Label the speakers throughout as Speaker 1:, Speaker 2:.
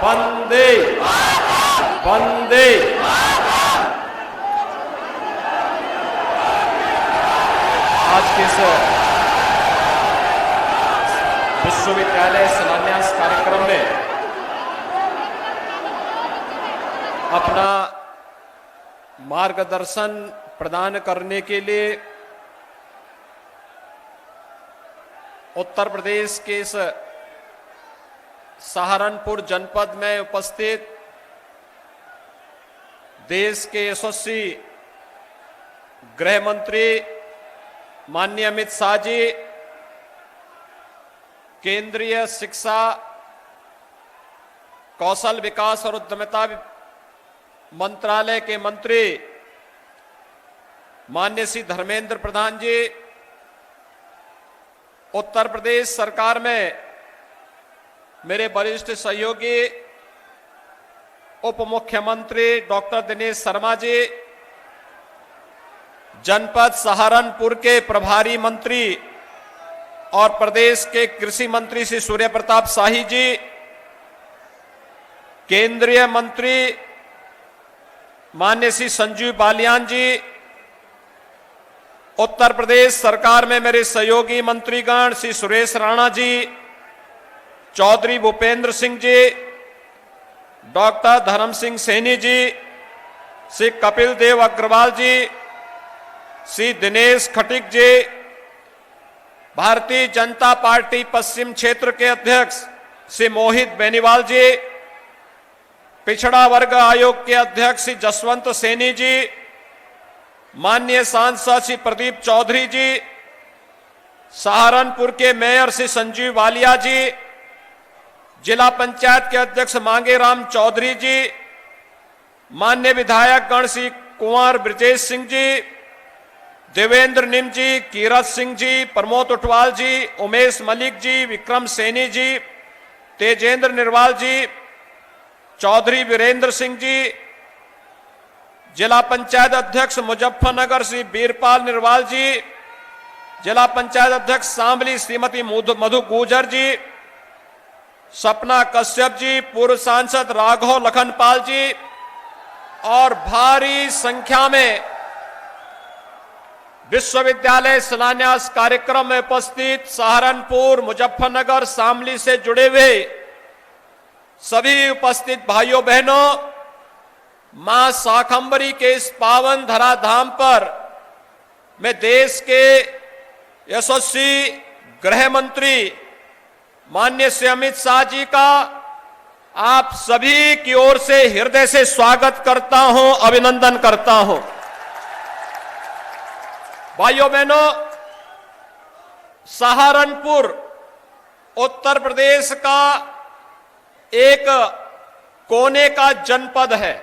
Speaker 1: वंदे वंदे। आज के इस विश्वविद्यालय शिलान्यास कार्यक्रम में अपना मार्गदर्शन प्रदान करने के लिए उत्तर प्रदेश के इस सहारनपुर जनपद में उपस्थित देश के यशस्वी गृह मंत्री माननीय अमित शाह जी, केंद्रीय शिक्षा, कौशल विकास और उद्यमिता मंत्रालय के मंत्री माननीय श्री धर्मेंद्र प्रधान जी, उत्तर प्रदेश सरकार में मेरे वरिष्ठ सहयोगी उप मुख्यमंत्री डॉक्टर दिनेश शर्मा जी, जनपद सहारनपुर के प्रभारी मंत्री और प्रदेश के कृषि मंत्री श्री सूर्य प्रताप शाही जी, केंद्रीय मंत्री माननीय श्री संजीव बालियान जी, उत्तर प्रदेश सरकार में मेरे सहयोगी मंत्रीगण श्री सुरेश राणा जी, चौधरी भूपेंद्र सिंह जी, डॉक्टर धर्म सिंह सैनी जी, श्री कपिल देव अग्रवाल जी, श्री दिनेश खटीक जी, भारतीय जनता पार्टी पश्चिम क्षेत्र के अध्यक्ष श्री मोहित बेनीवाल जी, पिछड़ा वर्ग आयोग के अध्यक्ष श्री जसवंत सैनी जी, माननीय सांसद श्री प्रदीप चौधरी जी, सहारनपुर के मेयर श्री संजीव वालिया जी, जिला पंचायत के अध्यक्ष मांगेराम चौधरी जी, माननीय विधायक गण श्री कुंवर ब्रजेश सिंह जी, देवेंद्र निम जी, कीरत सिंह जी, प्रमोद उटवाल जी, उमेश मलिक जी, विक्रम सैनी जी, तेजेंद्र निर्वाल जी, चौधरी वीरेंद्र सिंह जी, जिला पंचायत अध्यक्ष मुजफ्फरनगर श्री बीरपाल निर्वाल जी, जिला पंचायत अध्यक्ष शामली श्रीमती मधु गुजर जी, सपना कश्यप जी, पूर्व सांसद राघव लखनपाल जी और भारी संख्या में विश्वविद्यालय शिलान्यास कार्यक्रम में उपस्थित सहारनपुर, मुजफ्फरनगर, शामली से जुड़े हुए सभी उपस्थित भाइयों बहनों, मां शाकंभरी के इस पावन धराधाम पर मैं देश के यशस्वी गृह मंत्री माननीय श्री अमित शाह जी का आप सभी की ओर से हृदय से स्वागत करता हूं, अभिनंदन करता हूं। भाइयों बहनों, सहारनपुर उत्तर प्रदेश का एक कोने का जनपद है।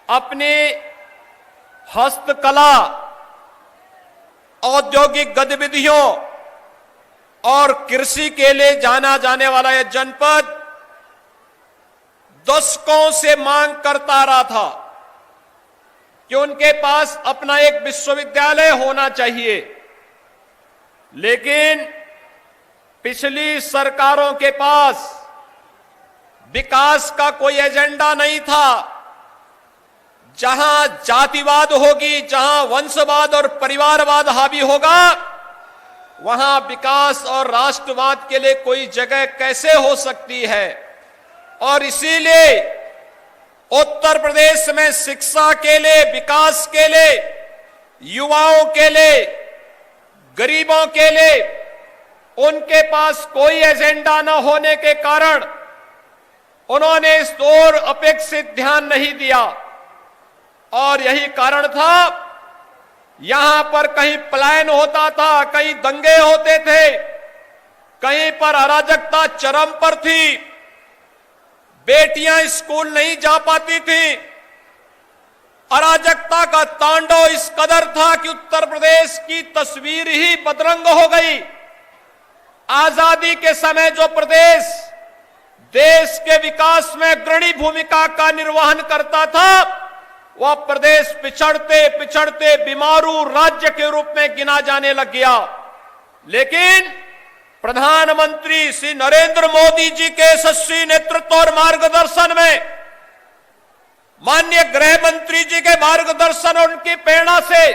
Speaker 1: अपनी हस्तकला, औद्योगिक गतिविधियों और कृषि के लिए जाना जाने वाला यह जनपद दशकों से मांग करता रहा था कि उनके पास अपना एक विश्वविद्यालय होना चाहिए, लेकिन पिछली सरकारों के पास विकास का कोई एजेंडा नहीं था। जहां जातिवाद होगी, जहां वंशवाद और परिवारवाद हावी होगा, वहां विकास और राष्ट्रवाद के लिए कोई जगह कैसे हो सकती है। और इसीलिए उत्तर प्रदेश में शिक्षा के लिए, विकास के लिए, युवाओं के लिए, गरीबों के लिए उनके पास कोई एजेंडा न होने के कारण उन्होंने इस ओर अपेक्षित ध्यान नहीं दिया। और यही कारण था, यहां पर कहीं पलायन होता था, कहीं दंगे होते थे, कहीं पर अराजकता चरम पर थी, बेटियां स्कूल नहीं जा पाती थी, अराजकता का तांडव इस कदर था कि उत्तर प्रदेश की तस्वीर ही बदरंग हो गई। आजादी के समय जो प्रदेश देश के विकास में अग्रणी भूमिका का निर्वहन करता था, वह प्रदेश पिछड़ते पिछड़ते बीमारू राज्य के रूप में गिना जाने लग गया। लेकिन प्रधानमंत्री श्री नरेंद्र मोदी जी के यशस्वी नेतृत्व और मार्गदर्शन में, माननीय गृह मंत्री जी के मार्गदर्शन और उनकी प्रेरणा से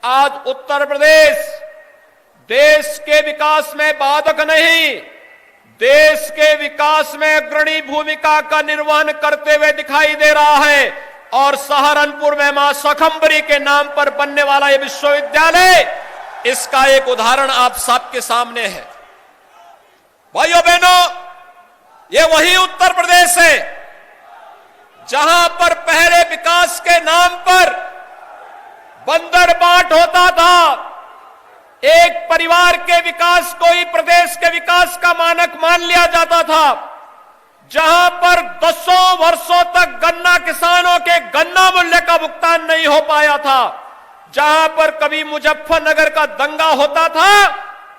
Speaker 1: आज उत्तर प्रदेश देश के विकास में बाधक नहीं, देश के विकास में अग्रणी भूमिका का निर्वहन करते हुए दिखाई दे रहा है। और सहारनपुर में मां शाकंभरी के नाम पर बनने वाला यह विश्वविद्यालय इसका एक उदाहरण आप सबके सामने है। भाइयों बहनों, ये वही उत्तर प्रदेश है जहां पर पहले विकास के नाम पर बंदर बाट होता था। एक परिवार के विकास को ही प्रदेश के विकास का मानक मान लिया जाता था, जहां पर दसों वर्षों तक गन्ना किसानों के गन्ना मूल्य का भुगतान नहीं हो पाया था, जहां पर कभी मुजफ्फरनगर का दंगा होता था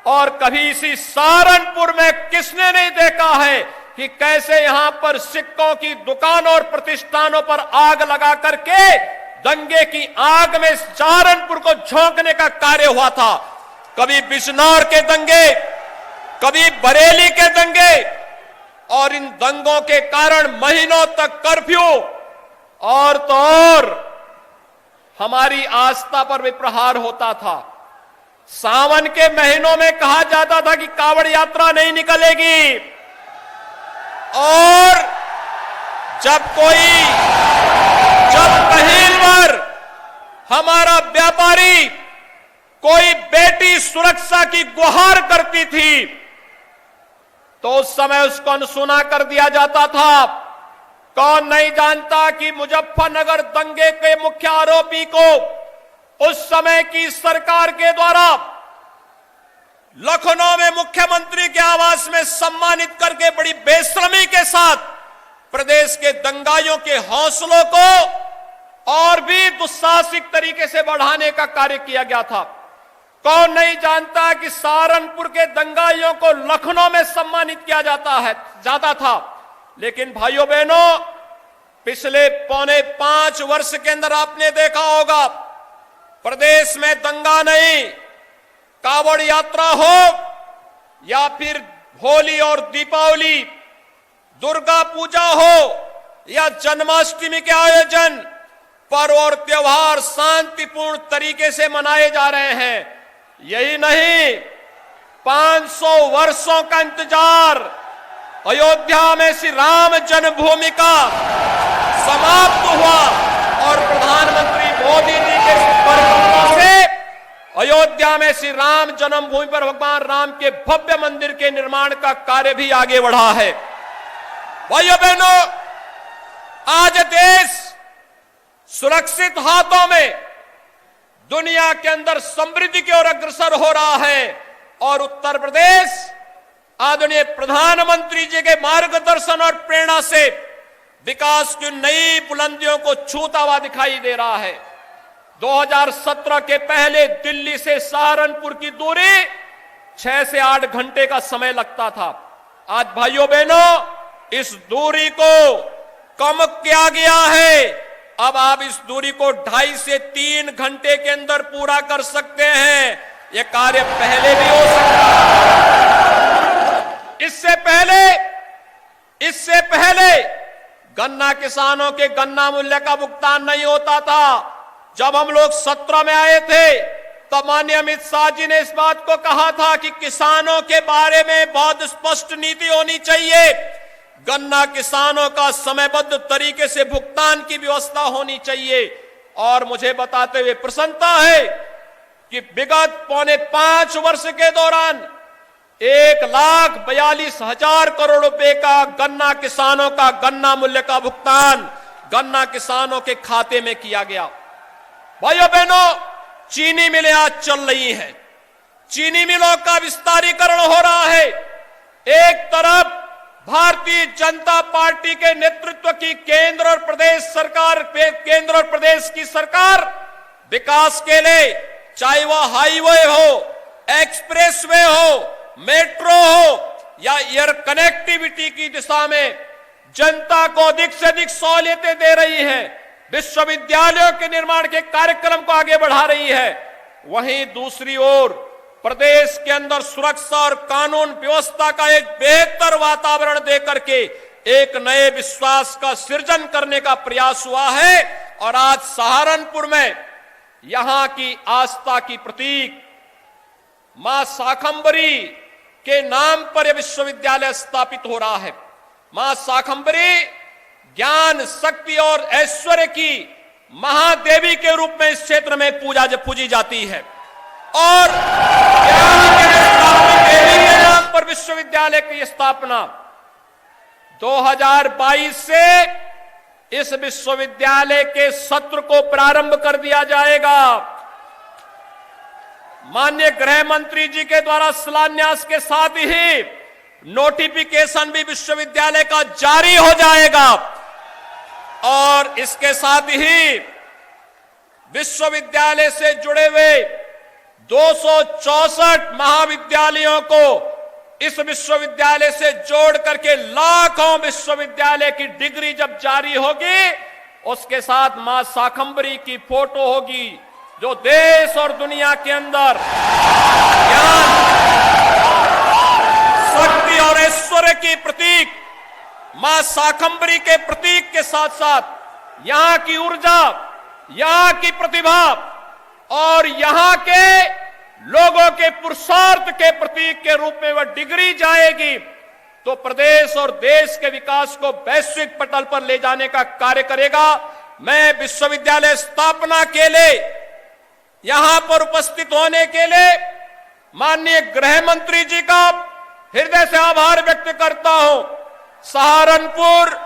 Speaker 1: और कभी इसी सहारनपुर में किसने नहीं देखा है कि कैसे यहां पर सिक्कों की दुकानों और प्रतिष्ठानों पर आग लगा करके दंगे की आग में सहारनपुर को झोंकने का कार्य हुआ था। कभी बिजनौर के दंगे, कभी बरेली के दंगे, और इन दंगों के कारण महीनों तक कर्फ्यू और तो और हमारी आस्था पर भी प्रहार होता था। सावन के महीनों में कहा जाता था कि कांवड़ यात्रा नहीं निकलेगी, और जब कहीं पर हमारा व्यापारी कोई बेटी सुरक्षा की गुहार करती थी तो उस समय उसको अनसुना कर दिया जाता था। कौन नहीं जानता कि मुजफ्फरनगर दंगे के मुख्य आरोपी को उस समय की सरकार के द्वारा लखनऊ में मुख्यमंत्री के आवास में सम्मानित करके बड़ी बेशर्मी के साथ प्रदेश के दंगाइयों के हौसलों को और भी दुस्साहसिक तरीके से बढ़ाने का कार्य किया गया था। कौन नहीं जानता कि सहारनपुर के दंगाइयों को लखनऊ में सम्मानित किया जाता था। लेकिन भाइयों बहनों, पिछले 4.5 वर्ष के अंदर आपने देखा होगा प्रदेश में दंगा नहीं, कांवड़ यात्रा हो या फिर होली और दीपावली, दुर्गा पूजा हो या जन्माष्टमी के आयोजन, पर्व और त्योहार शांतिपूर्ण तरीके से मनाए जा रहे हैं। यही नहीं, 500 वर्षों का इंतजार, अयोध्या में श्री राम जन्मभूमि का समाप्त हुआ और प्रधानमंत्री मोदी जी के परिकल्पना से अयोध्या में श्री राम जन्मभूमि पर भगवान राम के भव्य मंदिर के निर्माण का कार्य भी आगे बढ़ा है। भाइयों बहनों, आज देश सुरक्षित हाथों में दुनिया के अंदर समृद्धि की ओर अग्रसर हो रहा है और उत्तर प्रदेश आदरणीय प्रधानमंत्री जी के मार्गदर्शन और प्रेरणा से विकास की नई बुलंदियों को छूता हुआ दिखाई दे रहा है। 2017 के पहले दिल्ली से सहारनपुर की दूरी 6 से 8 घंटे का समय लगता था। आज भाइयों बहनों, इस दूरी को कम किया गया है। अब आप इस दूरी को 2.5 से 3 घंटे के अंदर पूरा कर सकते हैं। यह कार्य पहले भी हो सकता है। इससे पहले गन्ना किसानों के गन्ना मूल्य का भुगतान नहीं होता था। जब हम लोग 17 में आए थे तो माननीय अमित शाह जी ने इस बात को कहा था कि किसानों के बारे में बहुत स्पष्ट नीति होनी चाहिए, गन्ना किसानों का समयबद्ध तरीके से भुगतान की व्यवस्था होनी चाहिए। और मुझे बताते हुए प्रसन्नता है कि विगत 4.5 वर्ष के दौरान 1,42,000 करोड़ रुपए का गन्ना किसानों का गन्ना मूल्य का भुगतान गन्ना किसानों के खाते में किया गया। भाइयों बहनों, चीनी मिलें आज चल रही हैं, चीनी मिलों का विस्तारीकरण हो रहा है। एक तरफ भारतीय जनता पार्टी के नेतृत्व की केंद्र और प्रदेश की सरकार विकास के लिए, चाहे वह हाईवे हो, एक्सप्रेसवे हो, मेट्रो हो या एयर कनेक्टिविटी की दिशा में जनता को अधिक से अधिक सहूलियतें दे रही है, विश्वविद्यालयों के निर्माण के कार्यक्रम को आगे बढ़ा रही है। वहीं दूसरी ओर प्रदेश के अंदर सुरक्षा और कानून व्यवस्था का एक बेहतर वातावरण देकर के एक नए विश्वास का सृजन करने का प्रयास हुआ है। और आज सहारनपुर में यहां की आस्था की प्रतीक मां शाकंभरी के नाम पर यह विश्वविद्यालय स्थापित हो रहा है। मां शाकंभरी ज्ञान, शक्ति और ऐश्वर्य की महादेवी के रूप में इस क्षेत्र में पूजी जाती है। और ज्ञान के देवी के नाम पर विश्वविद्यालय की स्थापना 2022 से इस विश्वविद्यालय के सत्र को प्रारंभ कर दिया जाएगा। माननीय गृह मंत्री जी के द्वारा शिलान्यास के साथ ही नोटिफिकेशन भी विश्वविद्यालय का जारी हो जाएगा। और इसके साथ ही विश्वविद्यालय से जुड़े हुए 264 महाविद्यालयों को इस विश्वविद्यालय से जोड़ करके लाखों विश्वविद्यालय की डिग्री जब जारी होगी, उसके साथ मां शाकंभरी की फोटो होगी, जो देश और दुनिया के अंदर ज्ञान, शक्ति और ऐश्वर्य की प्रतीक मां शाकंभरी के प्रतीक के साथ साथ यहां की ऊर्जा, यहां की प्रतिभा और यहां के लोगों के पुरुषार्थ के प्रतीक के रूप में वह डिग्री जाएगी, तो प्रदेश और देश के विकास को वैश्विक पटल पर ले जाने का कार्य करेगा। मैं विश्वविद्यालय स्थापना के लिए यहां पर उपस्थित होने के लिए माननीय गृह मंत्री जी का हृदय से आभार व्यक्त करता हूं। सहारनपुर,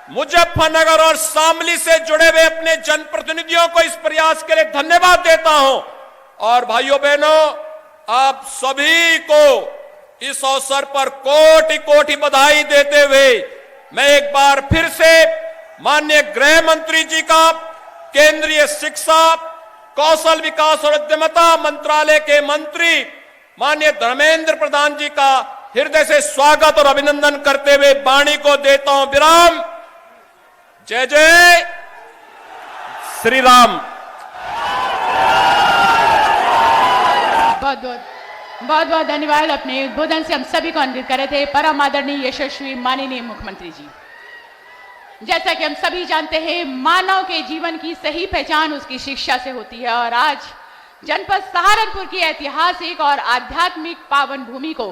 Speaker 1: मुजफ्फरनगर और शामली से जुड़े हुए अपने जनप्रतिनिधियों को इस प्रयास के लिए धन्यवाद देता हूं। और भाइयों बहनों, आप सभी को इस अवसर पर कोटि कोटि बधाई देते हुए मैं एक बार फिर से माननीय गृह मंत्री जी का, केंद्रीय शिक्षा, कौशल विकास और उद्यमिता मंत्रालय के मंत्री माननीय धर्मेंद्र प्रधान जी का हृदय से स्वागत और अभिनंदन करते हुए वाणी को देता हूं विराम। जय जय श्री राम।
Speaker 2: बहुत बहुत धन्यवाद। अपने उद्बोधन से हम सभी को आनंदित कर रहे थे परम आदरणीय यशस्वी माननीय मुख्यमंत्री जी। जैसा कि हम सभी जानते हैं, मानव के जीवन की सही पहचान उसकी शिक्षा से होती है। और आज जनपद सहारनपुर की ऐतिहासिक और आध्यात्मिक पावन भूमि को